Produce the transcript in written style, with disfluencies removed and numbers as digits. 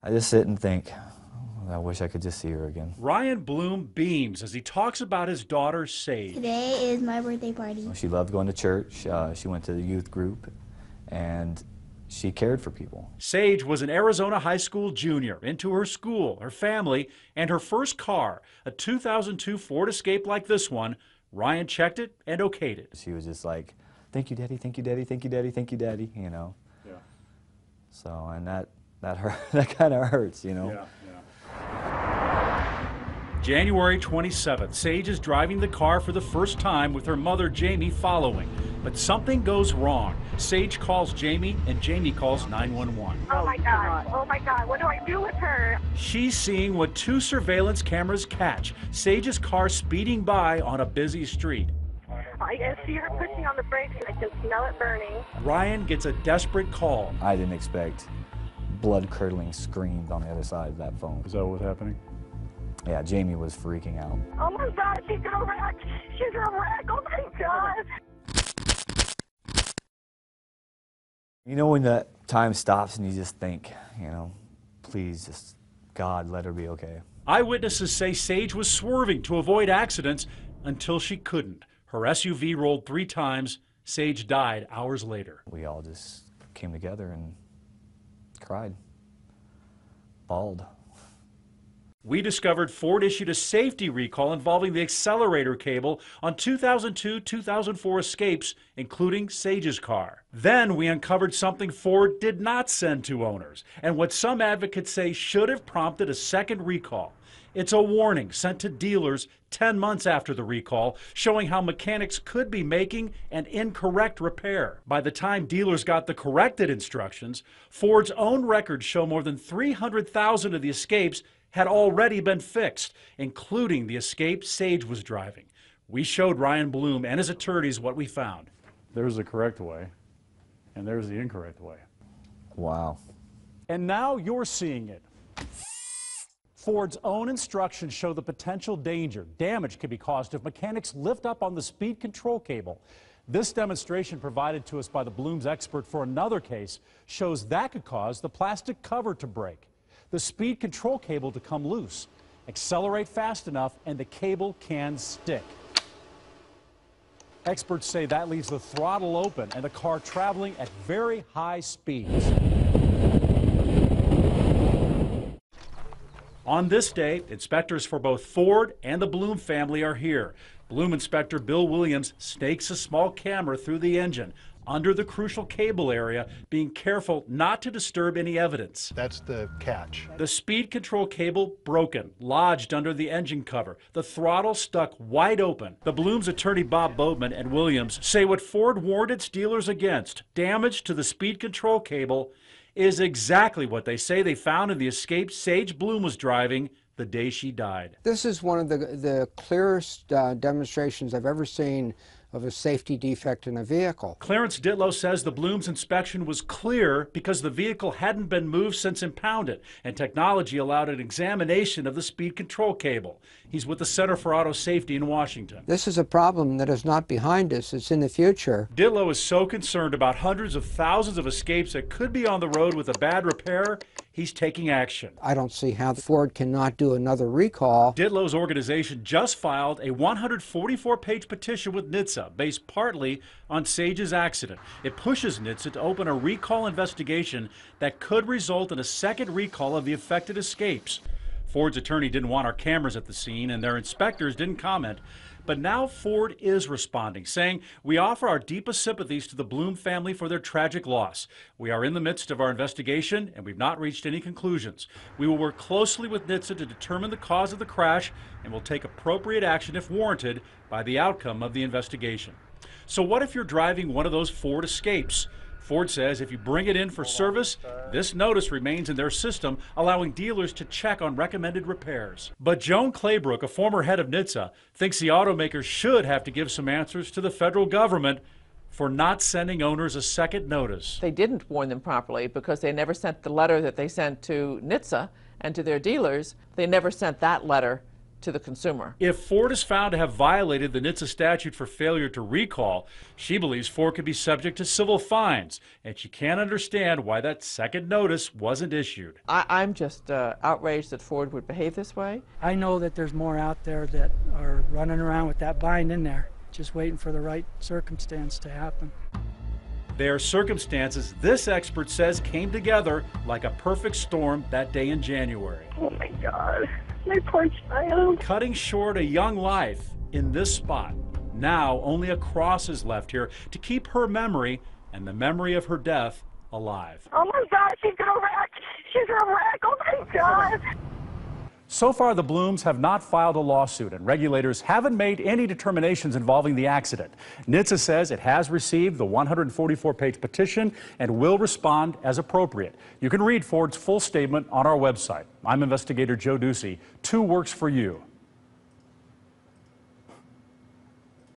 I just sit and think, I wish I could just see her again. Ryan Bloom beams as he talks about his daughter, Sage. Today is my birthday party. She loved going to church. She went to the youth group, and she cared for people. Sage was an Arizona high school junior, into her school, her family, and her first car, a 2002 Ford Escape like this one. Ryan checked it and okayed it. She was just like, thank you, Daddy, thank you, Daddy, thank you, Daddy, thank you, Daddy, you know. Yeah. So, and that hurt, that kind of hurts, you know. Yeah. January 27th, Sage is driving the car for the first time with her mother, Jamie, following. But something goes wrong. Sage calls Jamie, and Jamie calls 911. Oh my God, what do I do with her? She's seeing what two surveillance cameras catch. Sage's car speeding by on a busy street. I see her pushing on the brakes, and I can smell it burning. Ryan gets a desperate call. I didn't expect blood-curdling screams on the other side of that phone. Is that what's happening? Yeah, Jamie was freaking out. Oh my God, she's gonna wreck! She's gonna wreck! Oh my God! You know when that time stops and you just think, you know, please just, God, let her be okay. Eyewitnesses say Sage was swerving to avoid accidents until she couldn't. Her SUV rolled 3 times. Sage died hours later. We all just came together and cried, bawled. We discovered Ford issued a safety recall involving the accelerator cable on 2002-2004 Escapes, including Sage's car. Then we uncovered something Ford did not send to owners, and what some advocates say should have prompted a second recall. It's a warning sent to dealers 10 months after the recall, showing how mechanics could be making an incorrect repair. By the time dealers got the corrected instructions, Ford's own records show more than 300,000 of the Escapes had already been fixed, including the Escape Sage was driving. We showed Ryan Bloom and his attorneys what we found. There's the correct way, and there's the incorrect way. Wow. And now you're seeing it. Ford's own instructions show the potential danger. Damage could be caused if mechanics lift up on the speed control cable. This demonstration provided to us by the Bloom's expert for another case shows that could cause the plastic cover to break, the speed control cable to come loose, accelerate fast enough, and the cable can stick. Experts say that leaves the throttle open and the car traveling at very high speeds. On this day, inspectors for both Ford and the Bloom family are here. Bloom Inspector Bill Williams stakes a small camera through the engine, under the crucial cable area, being careful not to disturb any evidence. That's the catch. The speed control cable broken, lodged under the engine cover. The throttle stuck wide open. The Bloom's attorney Bob Boatman and Williams say what Ford warned its dealers against, damage to the speed control cable, is exactly what they say they found in the Escape Sage Bloom was driving the day she died. This is one of the clearest demonstrations I've ever seen of a safety defect in a vehicle. Clarence Ditlow says the Bloom's inspection was clear because the vehicle hadn't been moved since impounded, and technology allowed an examination of the speed control cable. He's with the Center for Auto Safety in Washington. This is a problem that is not behind us, it's in the future. Ditlow is so concerned about hundreds of thousands of Escapes that could be on the road with a bad repair, he's taking action. I don't see how Ford cannot do another recall. Ditlow's organization just filed a 144-page petition with NHTSA based partly on Sage's accident. It pushes NHTSA to open a recall investigation that could result in a second recall of the affected Escapes. Ford's attorney didn't want our cameras at the scene, and their inspectors didn't comment. But now Ford is responding, saying, "We offer our deepest sympathies to the Bloom family for their tragic loss. We are in the midst of our investigation, and we've not reached any conclusions. We will work closely with NHTSA to determine the cause of the crash, and will take appropriate action if warranted by the outcome of the investigation." So what if you're driving one of those Ford Escapes? Ford says if you bring it in for service, this notice remains in their system, allowing dealers to check on recommended repairs. But Joan Claybrook, a former head of NHTSA, thinks the automaker should have to give some answers to the federal government for not sending owners a second notice. They didn't warn them properly because they never sent the letter that they sent to NHTSA and to their dealers. They never sent that letter to the consumer. If Ford is found to have violated the NHTSA statute for failure to recall, she believes Ford could be subject to civil fines, and she can't understand why that second notice wasn't issued. I'm just outraged that Ford would behave this way. I know that there's more out there that are running around with that bind in there, just waiting for the right circumstance to happen. Their circumstances, this expert says, came together like a perfect storm that day in January. Oh my God, my poor child. Cutting short a young life in this spot. Now only a cross is left here to keep her memory and the memory of her death alive. Oh my God, she's gonna wreck. She's gonna wreck. Oh my God. So far, the Blooms have not filed a lawsuit, and regulators haven't made any determinations involving the accident. NHTSA says it has received the 144-page petition and will respond as appropriate. You can read Ford's full statement on our website. I'm investigator Joe Ducey. 2 works for you.